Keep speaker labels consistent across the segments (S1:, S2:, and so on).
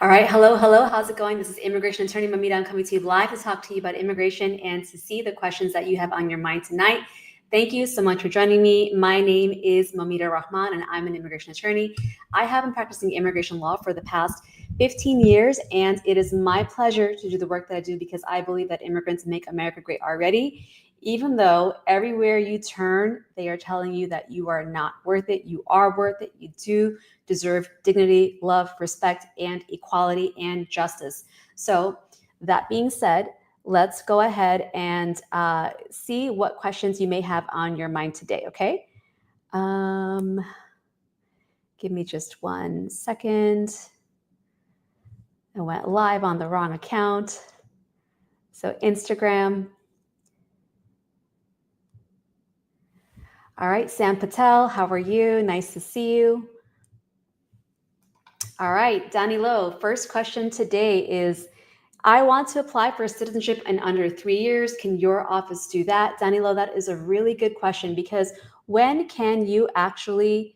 S1: All right, hello, hello. How's it going? This is immigration attorney Moumita. I'm coming to you live to talk to you about immigration and to see the questions that you have on your mind tonight. Thank you so much for joining me. My name is Moumita Rahman, and I'm an immigration attorney. I have been practicing immigration law for the past 15 years, and it is my pleasure to do the work that I do because I believe that immigrants make America great already. Even though everywhere you turn, they are telling you that you are not worth it, you are worth it, you do deserve dignity, love, respect, and equality and justice. So, that being said, let's go ahead and see what questions you may have on your mind today, okay? Give me just 1 second. I went live on the wrong account. So, Instagram. All right, Sam Patel, how are you? Nice to see you. All right, Danilo, first question today is, I want to apply for citizenship in under 3 years. Can your office do that? Danilo, that is a really good question because when can you actually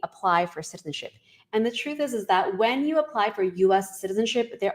S1: apply for citizenship? And the truth is that when you apply for US citizenship, there's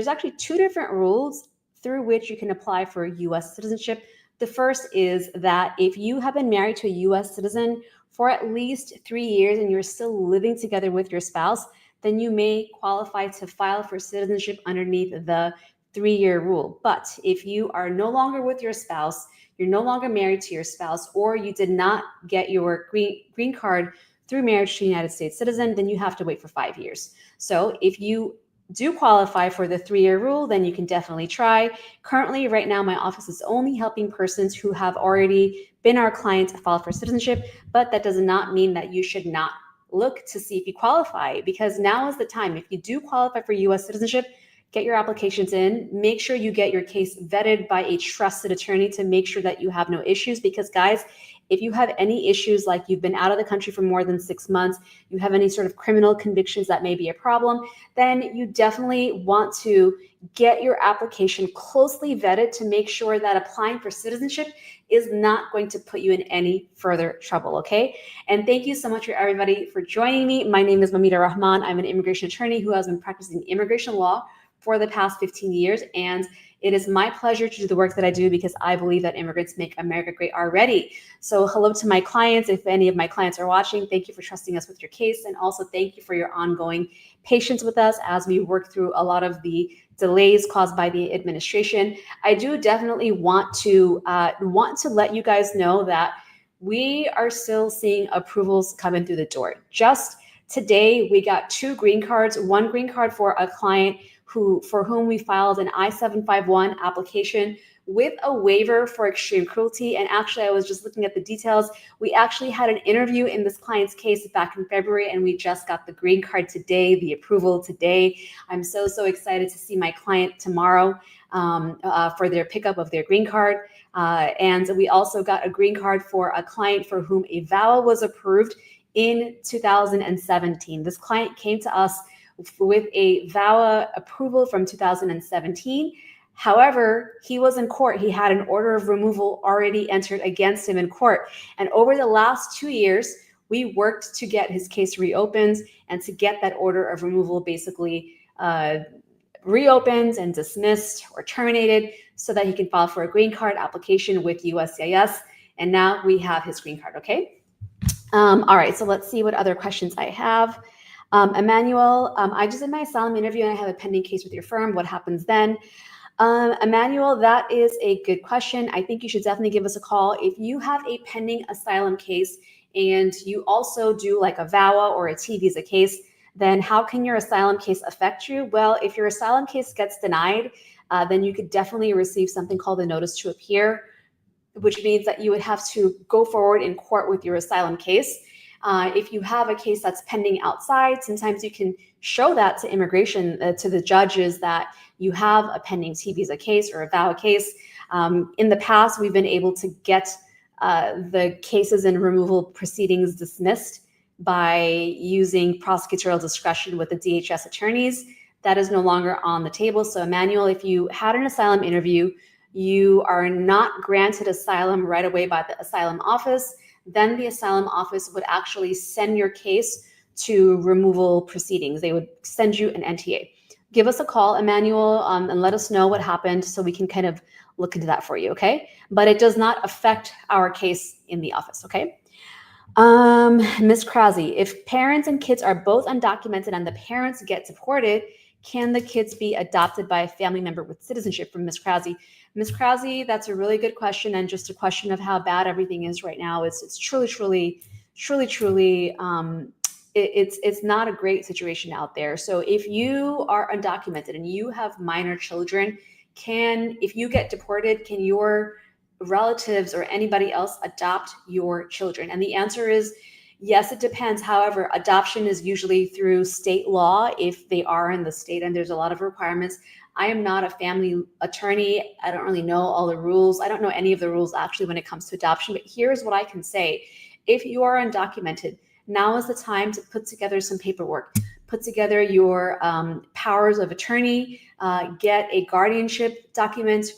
S1: actually two different rules through which you can apply for US citizenship. The first is that if you have been married to a US citizen for at least 3 years and you're still living together with your spouse, then you may qualify to file for citizenship underneath the 3-year rule. But if you are no longer with your spouse, you're no longer married to your spouse, or you did not get your green card through marriage to a United States citizen, then you have to wait for 5 years. So if you do qualify for the 3-year rule, then you can definitely try. Currently, right now, my office is only helping persons who have already been our clients file for citizenship, but that does not mean that you should not look to see if you qualify, because now is the time. If you do qualify for US citizenship, get your applications in, make sure you get your case vetted by a trusted attorney to make sure that you have no issues, because guys, if you have any issues, like you've been out of the country for more than 6 months, you have any sort of criminal convictions that may be a problem, then you definitely want to get your application closely vetted to make sure that applying for citizenship is not going to put you in any further trouble, okay? And thank you so much for everybody for joining me. My name is Moumita Rahman. I'm an immigration attorney who has been practicing immigration law for the past 15 years, and it is my pleasure to do the work that I do because I believe that immigrants make America great already. So hello to my clients. If any of my clients are watching, thank you for trusting us with your case, and also thank you for your ongoing patience with us as we work through a lot of the delays caused by the administration. I do definitely want to let you guys know that we are still seeing approvals coming through the door. Just today, we got 2 green cards, 1 green card for a client for whom we filed an I-751 application with a waiver for extreme cruelty. And actually, I was just looking at the details. We actually had an interview in this client's case back in February, and we just got the green card today, the approval today. I'm so excited to see my client tomorrow for their pickup of their green card. And we also got a green card for a client for whom a VAWA was approved in 2017. This client came to us with a VAWA approval from 2017. However, he was in court. He had an order of removal already entered against him in court. And over the last 2 years, we worked to get his case reopened and to get that order of removal basically reopened and dismissed or terminated so that he can file for a green card application with USCIS. And now we have his green card, okay? All right, so let's see what other questions I have. Emmanuel, I just did my asylum interview and I have a pending case with your firm. What happens then? Emmanuel, that is a good question. I think you should definitely give us a call. If you have a pending asylum case and you also do like a VAWA or a T visa case, then how can your asylum case affect you? Well, if your asylum case gets denied, then you could definitely receive something called a notice to appear, which means that you would have to go forward in court with your asylum case. If you have a case that's pending outside, sometimes you can show that to immigration, to the judges, that you have a pending T visa case or a VAWA case. In the past, we've been able to get the cases and removal proceedings dismissed by using prosecutorial discretion with the DHS attorneys. That is no longer on the table. So Emmanuel, if you had an asylum interview, you are not granted asylum right away by the asylum office, then the asylum office would actually send your case to removal proceedings. They would send you an NTA. Give us a call, Emmanuel, and let us know what happened so we can kind of look into that for you, okay? But it does not affect our case in the office, okay? Ms. Krause, if parents and kids are both undocumented and the parents get deported, can the kids be adopted by a family member with citizenship? From Ms. Krause. Ms. Krause, that's a really good question, and just a question of how bad everything is right now. It's truly, it's not a great situation out there. So if you are undocumented and you have minor children, if you get deported, can your relatives or anybody else adopt your children? And the answer is yes, it depends. However, adoption is usually through state law if they are in the state, and there's a lot of requirements. I am not a family attorney. I don't really know all the rules. I don't know any of the rules actually when it comes to adoption, but here's what I can say. If you are undocumented, now is the time to put together some paperwork, put together your powers of attorney, get a guardianship document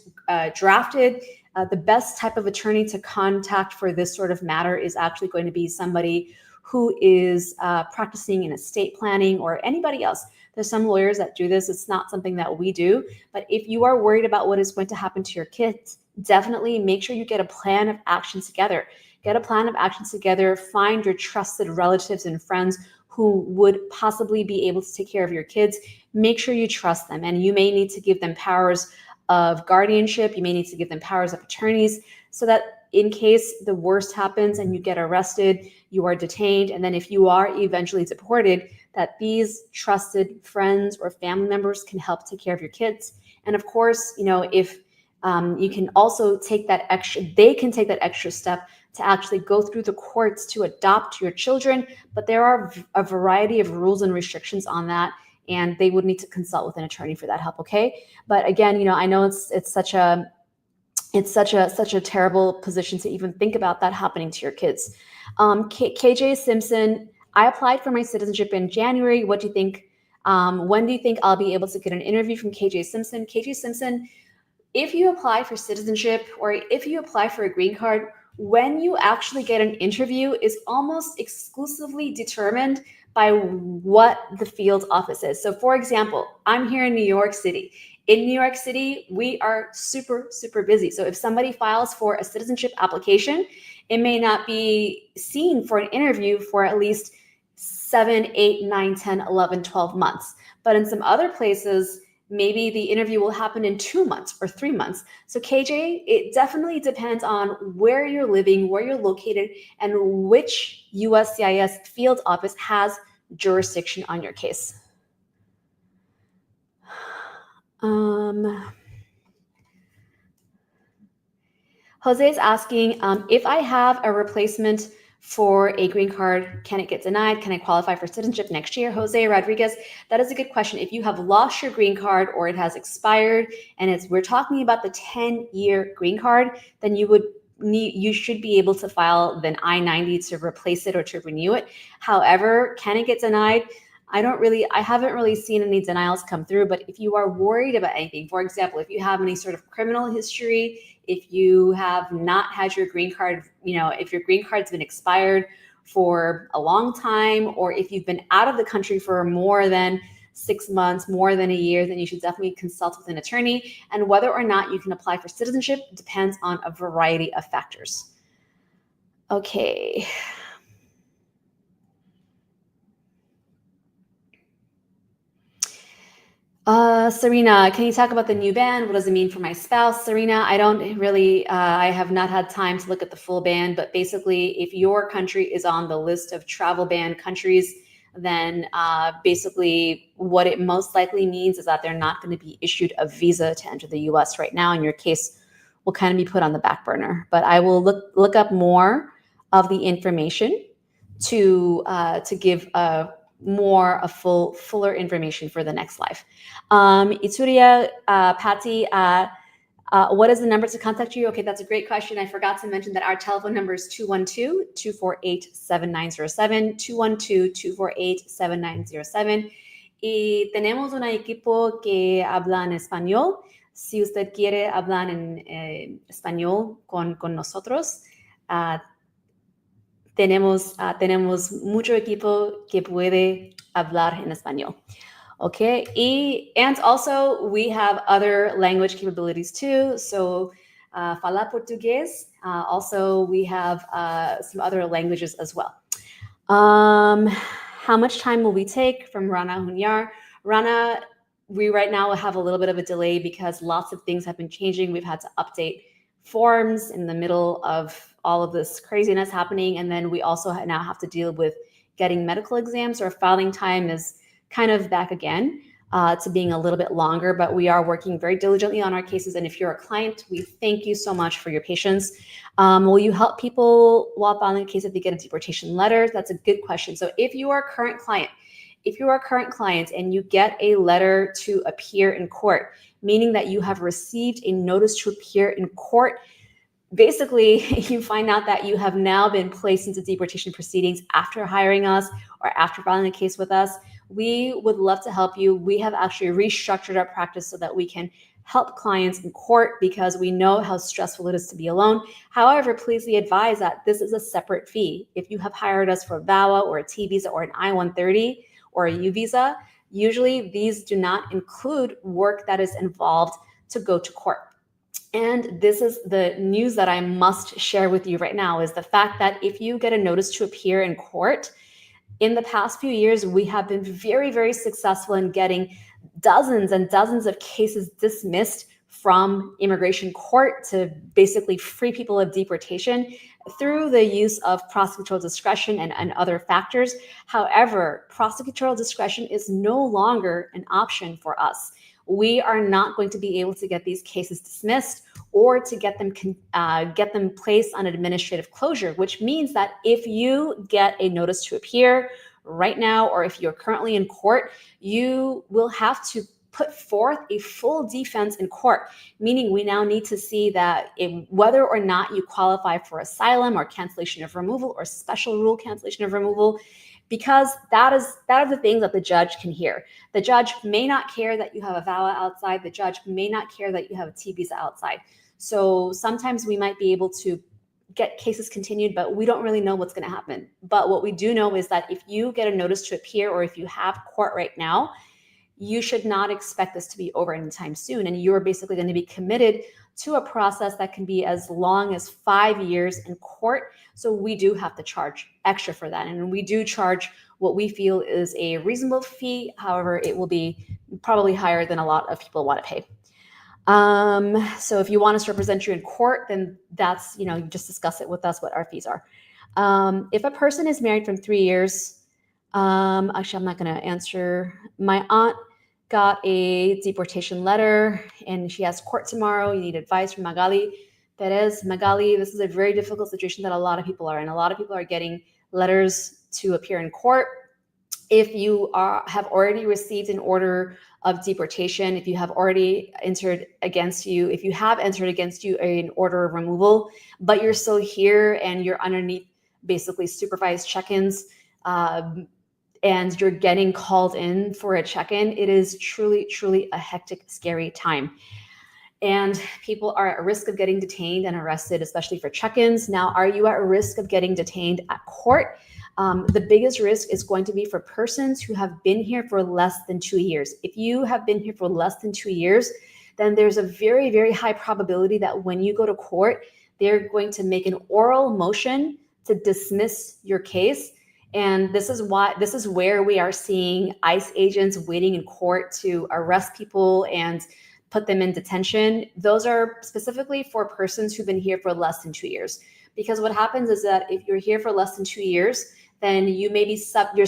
S1: drafted. The best type of attorney to contact for this sort of matter is actually going to be somebody who is practicing in estate planning or anybody else. There's some lawyers that do this. It's not something that we do. But if you are worried about what is going to happen to your kids, definitely make sure you get a plan of action together. Get a plan of action together. Find your trusted relatives and friends who would possibly be able to take care of your kids. Make sure you trust them, and you may need to give them powers of guardianship. You may need to give them powers of attorneys so that in case the worst happens and you get arrested, you are detained, and then if you are eventually deported, that these trusted friends or family members can help take care of your kids. And of course, if you can also take that they can take that extra step to actually go through the courts to adopt your children, but there are a variety of rules and restrictions on that, and they would need to consult with an attorney for that help. Okay, but again, I know it's such a terrible position to even think about that happening to your kids. KJ Simpson, I applied for my citizenship in January. What do you think? When do you think I'll be able to get an interview? From KJ Simpson. KJ Simpson, if you apply for citizenship or if you apply for a green card, when you actually get an interview is almost exclusively determined by what the field office is. So for example, I'm here in New York City. In New York City, we are super, super busy. So if somebody files for a citizenship application, it may not be seen for an interview for at least 7, 8, 9, 10, 11, 12 months. But in some other places, maybe the interview will happen in 2 months or 3 months. So KJ, it definitely depends on where you're living, where you're located, and which USCIS field office has jurisdiction on your case. Jose is asking, if I have a replacement for a green card, can it get denied? Can I qualify for citizenship next year? Jose Rodriguez, that is a good question. If you have lost your green card or it has expired and we're talking about the 10-year green card, then you should be able to file an I-90 to replace it or to renew it. However, can it get denied? I haven't really seen any denials come through, but if you are worried about anything, for example, if you have any sort of criminal history, if you have not had your green card, if your green card's been expired for a long time, or if you've been out of the country for more than 6 months, more than a year, then you should definitely consult with an attorney. And whether or not you can apply for citizenship depends on a variety of factors. Okay. Serena, can you talk about the new ban? What does it mean for my spouse? Serena, I have not had time to look at the full ban, but basically if your country is on the list of travel ban countries, then basically what it most likely means is that they're not going to be issued a visa to enter the US right now, and your case will kind of be put on the back burner. But I will look up more of the information to give fuller information for the next live. Ituria, Patty, what is the number to contact you? Okay, that's a great question. I forgot to mention that our telephone number is 212-248-7907, 212-248-7907. Y tenemos un equipo que habla en español. Si usted quiere hablar en español con nosotros, tenemos mucho equipo que puede hablar en español. Okay, and also we have other language capabilities too. So falar portugués. Also, we have some other languages as well. How much time will we take from Rana Hunyar? Rana, we right now have a little bit of a delay because lots of things have been changing. We've had to update forms in the middle of all of this craziness happening. And then we also now have to deal with getting medical exams. Our filing time is kind of back again to being a little bit longer, but we are working very diligently on our cases. And if you're a client, we thank you so much for your patience. Will you help people while filing a case if they get a deportation letter? That's a good question. So if you are a current client, and you get a letter to appear in court, meaning that you have received a notice to appear in court, basically you find out that you have now been placed into deportation proceedings after hiring us or after filing a case with us, we would love to help you. We have actually restructured our practice so that we can help clients in court because we know how stressful it is to be alone. However, please be advised that this is a separate fee. If you have hired us for VAWA or a T visa or an I-130 or a U visa, usually these do not include work that is involved to go to court. And this is the news that I must share with you right now, is the fact that if you get a notice to appear in court, in the past few years, we have been very, very successful in getting dozens and dozens of cases dismissed from immigration court to basically free people of deportation through the use of prosecutorial discretion and other factors. However, prosecutorial discretion is no longer an option for us. We are not going to be able to get these cases dismissed or to get them placed on administrative closure, which means that if you get a notice to appear right now, or if you're currently in court, you will have to put forth a full defense in court, meaning we now need to see that whether or not you qualify for asylum or cancellation of removal or special rule cancellation of removal, because that is the things that the judge can hear. The judge may not care that you have a VAWA outside. The judge may not care that you have a T visa outside. So sometimes we might be able to get cases continued, but we don't really know what's going to happen. But what we do know is that if you get a notice to appear or if you have court right now, you should not expect this to be over anytime soon. And you're basically going to be committed to a process that can be as long as 5 years in court. So we do have to charge extra for that. And we do charge what we feel is a reasonable fee. However, it will be probably higher than a lot of people want to pay. So if you want us to represent you in court, then that's, you just discuss it with us what our fees are. If a person is married from 3 years, actually, I'm not going to answer. My aunt got a deportation letter and she has court tomorrow. You need advice from Magali Perez. Magali, this is a very difficult situation that a lot of people are in. A lot of people are getting letters to appear in court. If you have already received an order of deportation, if you have already entered against you, if you have entered against you an order of removal, but you're still here and you're underneath basically supervised check-ins, and you're getting called in for a check-in, it is truly, truly a hectic, scary time. And people are at risk of getting detained and arrested, especially for check-ins. Now, are you at risk of getting detained at court? The biggest risk is going to be for persons who have been here for less than 2 years. If you have been here for less than 2 years, then there's a very, very high probability that when you go to court, they're going to make an oral motion to dismiss your case. And this is where we are seeing ICE agents waiting in court to arrest people and put them in detention. Those are specifically for persons who've been here for less than 2 years. Because what happens is that if you're here for less than 2 years, then you may be you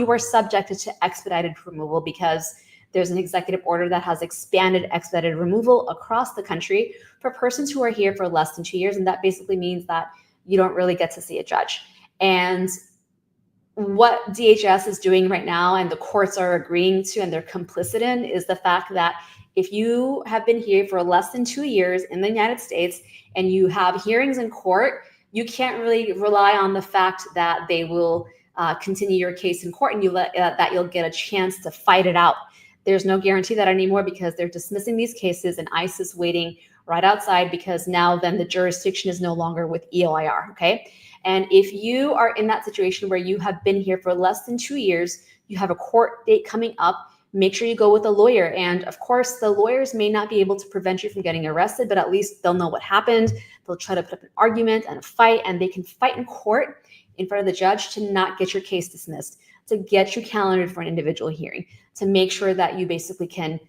S1: are subjected to expedited removal, because there's an executive order that has expanded expedited removal across the country for persons who are here for less than 2 years. And that basically means that you don't really get to see a judge. And what DHS is doing right now, and the courts are agreeing to, and they're complicit in, is the fact that if you have been here for less than 2 years in the United States and you have hearings in court, you can't really rely on the fact that they will continue your case in court and that you'll get a chance to fight it out. There's no guarantee that anymore, because they're dismissing these cases and ICE is waiting right outside, because now then the jurisdiction is no longer with EOIR, okay? And if you are in that situation where you have been here for less than 2 years, you have a court date coming up, make sure you go with a lawyer. And of course, the lawyers may not be able to prevent you from getting arrested, but at least they'll know what happened. They'll try to put up an argument and a fight, and they can fight in court in front of the judge to not get your case dismissed, to get you calendared for an individual hearing, to make sure that you basically can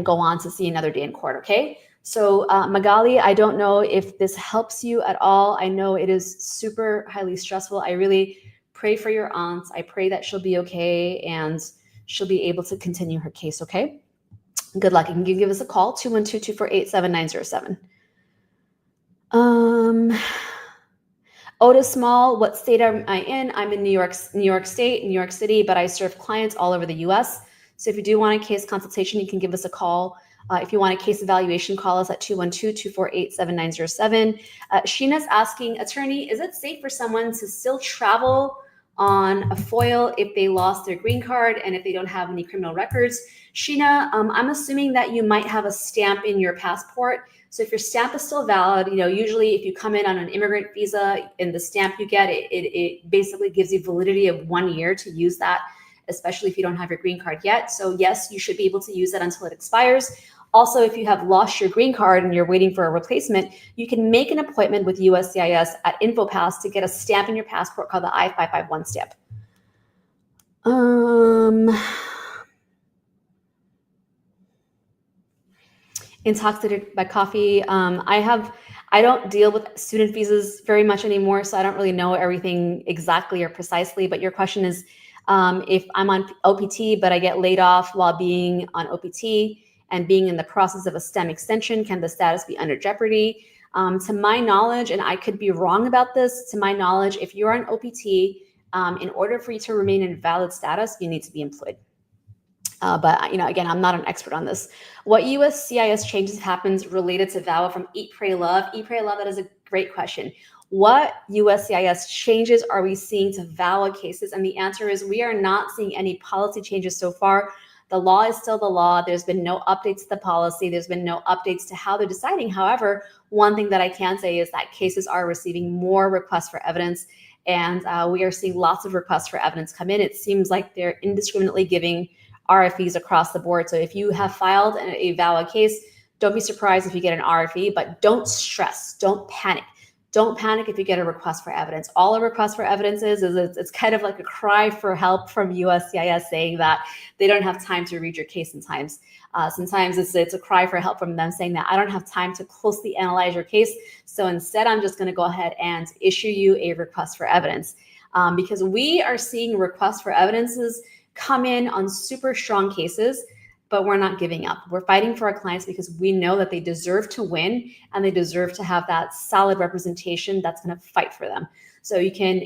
S1: go on to see another day in court, okay? So Magali, I don't know if this helps you at all. I know it is super highly stressful. I really pray for your aunt. I pray that she'll be okay and she'll be able to continue her case, okay? Good luck. You can give us a call, 212-248-7907. Otis Small, what state am I in? I'm in New York State, New York City, but I serve clients all over the US. So if you do want a case consultation, you can give us a call. If you want a case evaluation, call us at 212-248-7907. Sheena's asking, attorney, is it safe for someone to still travel on a FOIL if they lost their green card and if they don't have any criminal records? Sheena, I'm assuming that you might have a stamp in your passport. So if your stamp is still valid, usually if you come in on an immigrant visa and the stamp you get, it basically gives you validity of 1 year to use that, especially if you don't have your green card yet. So yes, you should be able to use that until it expires. Also, if you have lost your green card and you're waiting for a replacement, you can make an appointment with USCIS at InfoPass to get a stamp in your passport called the I-551 stamp. Intoxicated by coffee. I don't deal with student visas very much anymore, so I don't really know everything exactly or precisely, but your question is, if I'm on OPT, but I get laid off while being on OPT and being in the process of a STEM extension, can the status be under jeopardy? To my knowledge, and I could be wrong about this, to my knowledge, if you're on OPT, in order for you to remain in valid status, you need to be employed. But again, I'm not an expert on this. What USCIS changes happens related to VAWA from Eat, Pray, Love? Eat, Pray, Love, that is a great question. What USCIS changes are we seeing to VAWA cases? And the answer is we are not seeing any policy changes so far. The law is still the law. There's been no updates to the policy. There's been no updates to how they're deciding. However, one thing that I can say is that cases are receiving more requests for evidence, and we are seeing lots of requests for evidence come in. It seems like they're indiscriminately giving RFEs across the board. So if you have filed a VAWA case, don't be surprised if you get an RFE, but don't stress, don't panic. Don't panic if you get a request for evidence. All a request for evidence is it's kind of like a cry for help from USCIS saying that they don't have time to read your case sometimes. Sometimes it's a cry for help from them saying that I don't have time to closely analyze your case. So instead, I'm just going to go ahead and issue you a request for evidence, because we are seeing requests for evidences come in on super strong cases, but we're not giving up. We're fighting for our clients because we know that they deserve to win and they deserve to have that solid representation that's going to fight for them. So you can,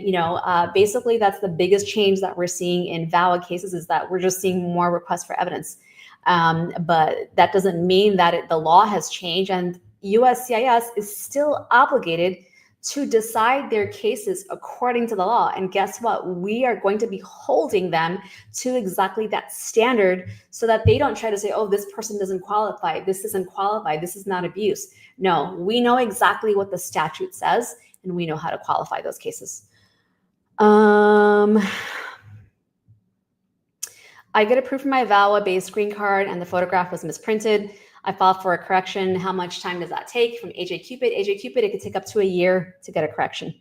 S1: basically that's the biggest change that we're seeing in VAWA cases, is that we're just seeing more requests for evidence. But that doesn't mean that the law has changed, and USCIS is still obligated to decide their cases according to the law. And guess what? We are going to be holding them to exactly that standard so that they don't try to say, oh, this person doesn't qualify. This doesn't qualify. This is not abuse. No, we know exactly what the statute says, and we know how to qualify those cases. I get approved for my VAWA-based green card and the photograph was misprinted. I filed for a correction. How much time does that take? From AJ Cupid, it could take up to a year to get a correction.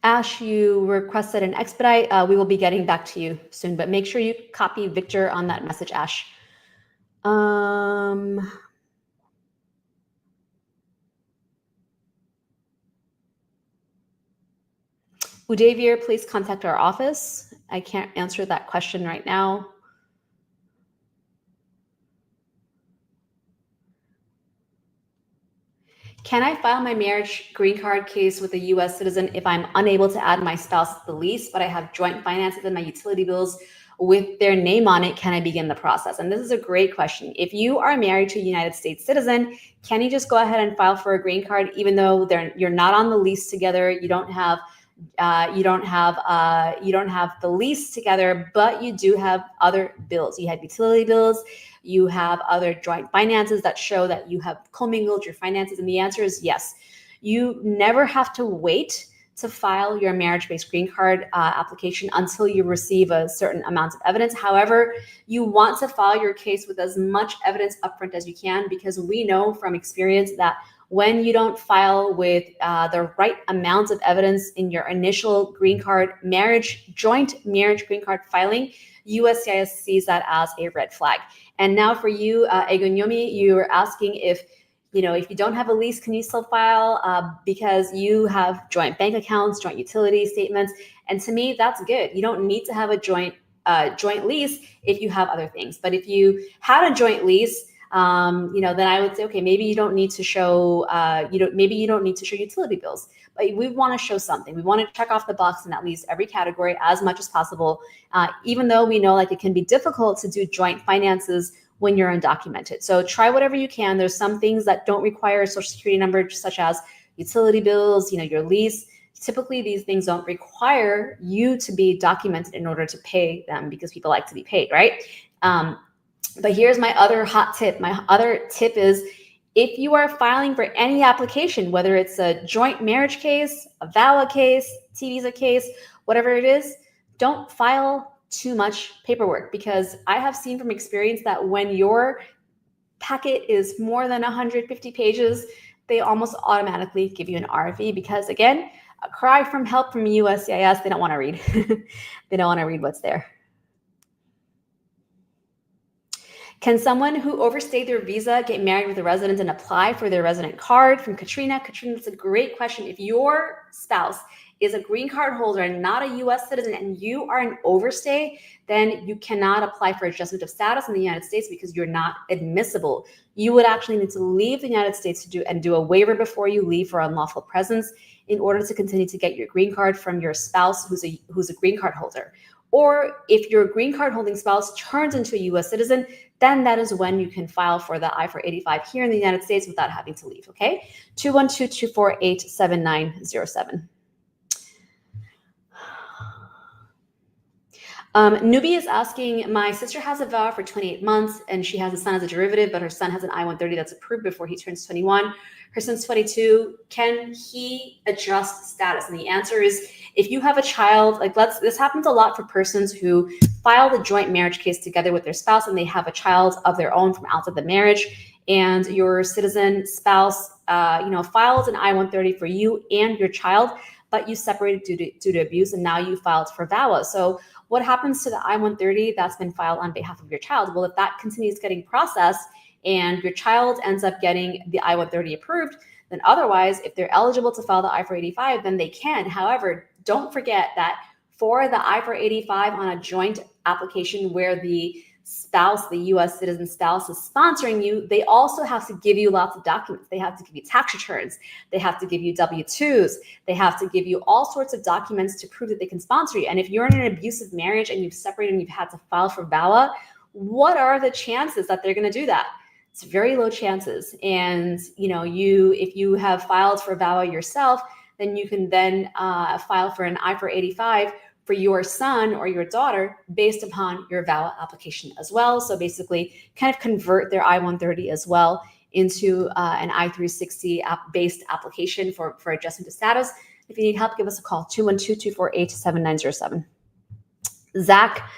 S1: Ash, you requested an expedite. We will be getting back to you soon, but make sure you copy Victor on that message, Ash. Udavier, please contact our office. I can't answer that question right now. Can I file my marriage green card case with a U.S. citizen if I'm unable to add my spouse to the lease, but I have joint finances and my utility bills with their name on it? Can I begin the process? And this is a great question. If you are married to a United States citizen, can you just go ahead and file for a green card even though you're not on the lease together, you don't have You don't have the lease together, but you do have other bills. You have utility bills. You have other joint finances that show that you have commingled your finances. And the answer is yes. You never have to wait to file your marriage-based green card application until you receive a certain amount of evidence. However, you want to file your case with as much evidence upfront as you can, because we know from experience that when you don't file with the right amount of evidence in your initial green card joint marriage green card filing, USCIS sees that as a red flag. And now for you, Egonyomi, you're asking if you don't have a lease, can you still file? Because you have joint bank accounts, joint utility statements. And to me, that's good. You don't need to have a joint lease if you have other things. But if you had a joint lease, then I would say, okay, maybe you don't need to show, maybe you don't need to show utility bills, but we want to show something. We want to check off the box in at least every category as much as possible, even though we know like it can be difficult to do joint finances when you're undocumented. So try whatever you can. There's some things that don't require a social security number, such as utility bills, your lease. Typically, these things don't require you to be documented in order to pay them, because people like to be paid, right? But here's my other hot tip. My other tip is, if you are filing for any application, whether it's a joint marriage case, a VAWA case, T-visa case, whatever it is, don't file too much paperwork, because I have seen from experience that when your packet is more than 150 pages, they almost automatically give you an RFE, because again, a cry from help from USCIS, they don't want to read. They don't want to read what's there. Can someone who overstayed their visa get married with a resident and apply for their resident card? From Katrina. Katrina, that's a great question. If your spouse is a green card holder and not a US citizen, and you are an overstay, then you cannot apply for adjustment of status in the United States, because you're not admissible. You would actually need to leave the United States to do a waiver before you leave for unlawful presence in order to continue to get your green card from your spouse who's a green card holder. Or if your green card holding spouse turns into a US citizen, then that is when you can file for the I-485 here in the United States without having to leave, okay? 212-248-7907. Nubi is asking, my sister has a VAWA for 28 months and she has a son as a derivative, but her son has an I-130 that's approved before he turns 21. Her son's 22. Can he adjust status? And the answer is, if you have a child, this happens a lot for persons who file the joint marriage case together with their spouse and they have a child of their own from outside the marriage, and your citizen spouse, files an I-130 for you and your child, but you separated due to abuse, and now you filed for VAWA. So what happens to the I-130 that's been filed on behalf of your child? Well, if that continues getting processed and your child ends up getting the I-130 approved, then otherwise, if they're eligible to file the I-485, then they can. However, don't forget that for the I-485 on a joint application where the spouse, the US citizen spouse, is sponsoring you, they also have to give you lots of documents. They have to give you tax returns. They have to give you W-2s. They have to give you all sorts of documents to prove that they can sponsor you. And if you're in an abusive marriage and you've separated and you've had to file for VAWA, what are the chances that they're going to do that? It's very low chances. And if you have filed for VAWA yourself, then you can then file for an I-485 for your son or your daughter based upon your VAWA application as well. So basically kind of convert their I-130 as well into an I-360 based application for adjustment to status. If you need help, give us a call, 212-248-7907. Zach,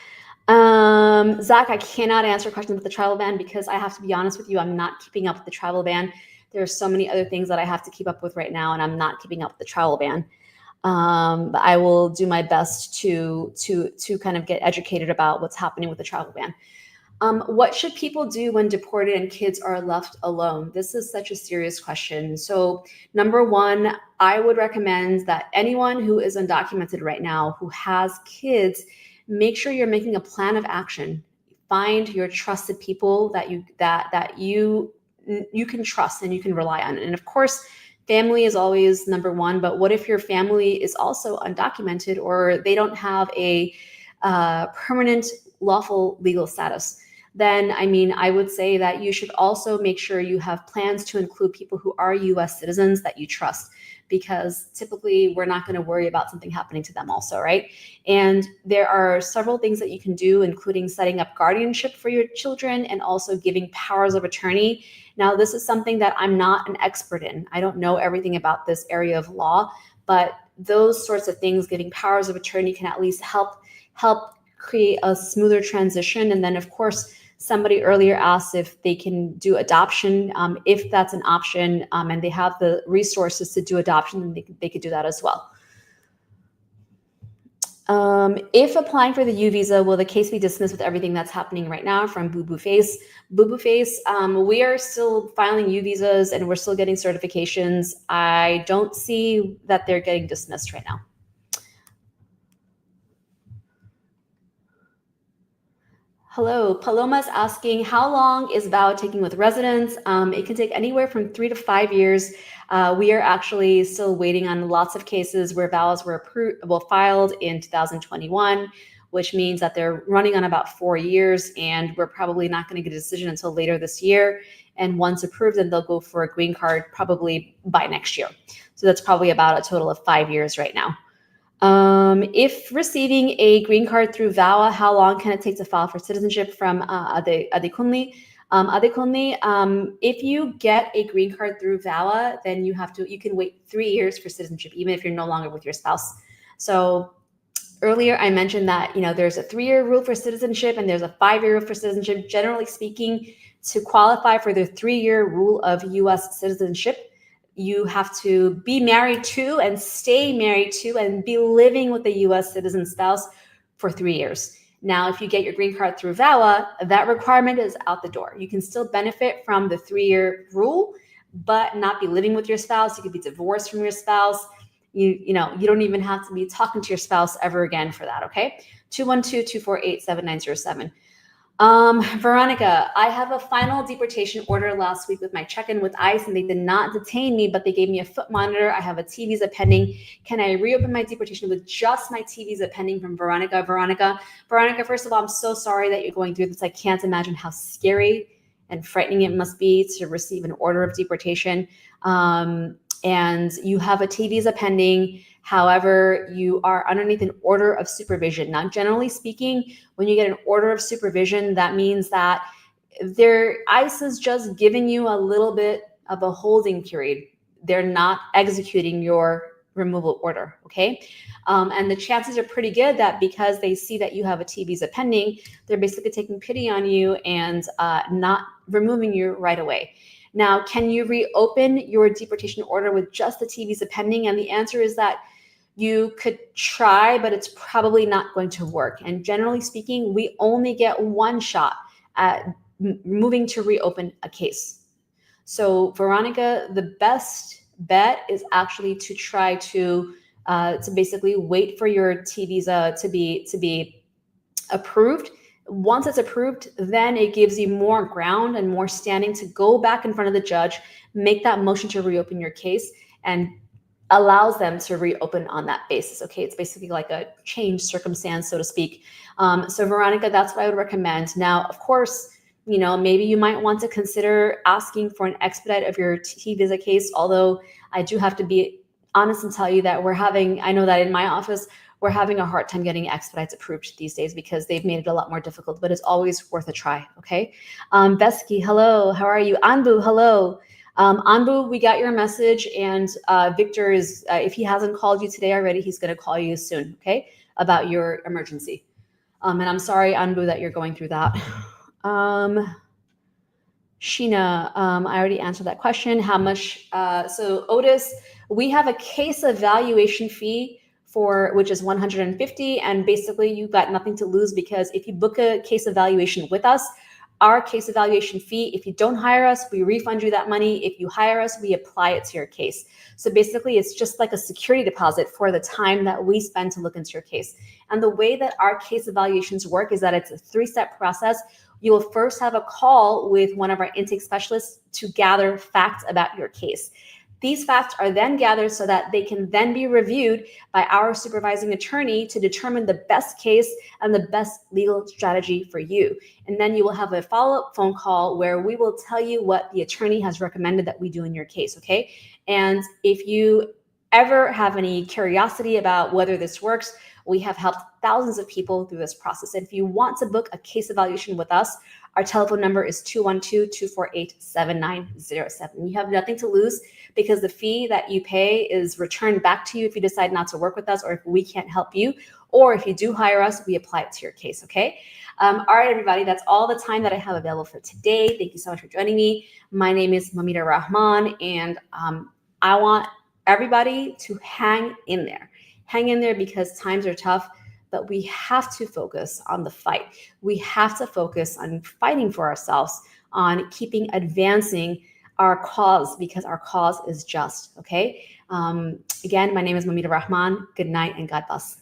S1: I cannot answer questions about the travel ban because I have to be honest with you, I'm not keeping up with the travel ban. There are so many other things that I have to keep up with right now, and I'm not keeping up with the travel ban. But I will do my best to kind of get educated about what's happening with the travel ban. What should people do when deported and kids are left alone? This is such a serious question. So number one, I would recommend that anyone who is undocumented right now who has kids, make sure you're making a plan of action. Find your trusted people that you can trust and you can rely on. And of course, family is always number one, but what if your family is also undocumented or they don't have a permanent lawful legal status? then I mean, I would say that you should also make sure you have plans to include people who are US citizens that you trust, because typically we're not going to worry about something happening to them also, right? And there are several things that you can do, including setting up guardianship for your children and also giving powers of attorney. Now, this is something that I'm not an expert in. I don't know everything about this area of law, but those sorts of things, giving powers of attorney, can at least help create a smoother transition. And then, of course, somebody earlier asked if they can do adoption. If that's an option and they have the resources to do adoption, then they could do that as well. If applying for the U visa, will the case be dismissed with everything that's happening right now? From Boo Boo Face. Boo Boo Face, we are still filing U visas and we're still getting certifications. I don't see that they're getting dismissed right now. Hello, Paloma's asking, how long is VAWA taking with residents? It can take anywhere from 3 to 5 years. We are actually still waiting on lots of cases where VAWAs were filed in 2021, which means that they're running on about 4 years, and we're probably not going to get a decision until later this year. And once approved, then they'll go for a green card probably by next year. So that's probably about a total of 5 years right now. If receiving a green card through VAWA, how long can it take to file for citizenship? From Adekunle. Adekunle, if you get a green card through VAWA, then you can wait 3 years for citizenship, even if you're no longer with your spouse. So earlier I mentioned that, there's a 3-year rule for citizenship and there's a 5-year rule for citizenship. Generally speaking, to qualify for the 3-year rule of US citizenship, you have to be married to and stay married to and be living with a US citizen spouse for 3 years. Now, if you get your green card through VAWA, that requirement is out the door. You can still benefit from the 3-year rule, but not be living with your spouse. You could be divorced from your spouse. You don't even have to be talking to your spouse ever again for that, okay? 212-248-7907. Veronica, I have a final deportation order last week with my check-in with ICE, and they did not detain me, but they gave me a foot monitor. I have a T visa pending. Can I reopen my deportation with just my T visa pending? From Veronica. Veronica, first of all, I'm so sorry that you're going through this. I can't imagine how scary and frightening it must be to receive an order of deportation. And you have a T visa pending. However, you are underneath an order of supervision. Now, generally speaking, when you get an order of supervision, that means that ICE is just giving you a little bit of a holding period. They're not executing your removal order, okay? And the chances are pretty good that because they see that you have a T visa pending, they're basically taking pity on you and not removing you right away. Now, can you reopen your deportation order with just the T visa pending? And the answer is that you could try, but it's probably not going to work. And generally speaking, we only get one shot at moving to reopen a case. So Veronica, the best bet is actually to try to basically wait for your T visa to be approved. Once it's approved, then it gives you more ground and more standing to go back in front of the judge, make that motion to reopen your case, and allows them to reopen on that basis. Okay, it's basically like a changed circumstance, so to speak. So Veronica, that's what I would recommend. Now, of course, maybe you might want to consider asking for an expedite of your T visa case, although I do have to be honest and tell you that I know that in my office, we're having a hard time getting expedites approved these days because they've made it a lot more difficult, but it's always worth a try, okay? Vesky, hello, how are you? Anbu, hello. Anbu, we got your message, and Victor is, if he hasn't called you today already, he's gonna call you soon, okay? About your emergency. And I'm sorry, Anbu, that you're going through that. Sheena, I already answered that question. How much, so Otis, we have a case evaluation fee which is $150, and basically you've got nothing to lose, because if you book a case evaluation with us, our case evaluation fee, if you don't hire us, we refund you that money. If you hire us, we apply it to your case. So basically it's just like a security deposit for the time that we spend to look into your case. And the way that our case evaluations work is that it's a 3-step process. You will first have a call with one of our intake specialists to gather facts about your case. These facts are then gathered so that they can then be reviewed by our supervising attorney to determine the best case and the best legal strategy for you. And then you will have a follow-up phone call where we will tell you what the attorney has recommended that we do in your case, okay? And if you ever have any curiosity about whether this works, we have helped thousands of people through this process. And if you want to book a case evaluation with us, our telephone number is 212-248-7907. You have nothing to lose because the fee that you pay is returned back to you if you decide not to work with us or if we can't help you. Or if you do hire us, we apply it to your case, okay? All right, everybody, that's all the time that I have available for today. Thank you so much for joining me. My name is Moumita Rahman, and I want everybody to hang in there. Hang in there because times are tough, but we have to focus on the fight. We have to focus on fighting for ourselves, on keeping advancing our cause because our cause is just, okay? Again, my name is Moumita Rahman. Good night and God bless.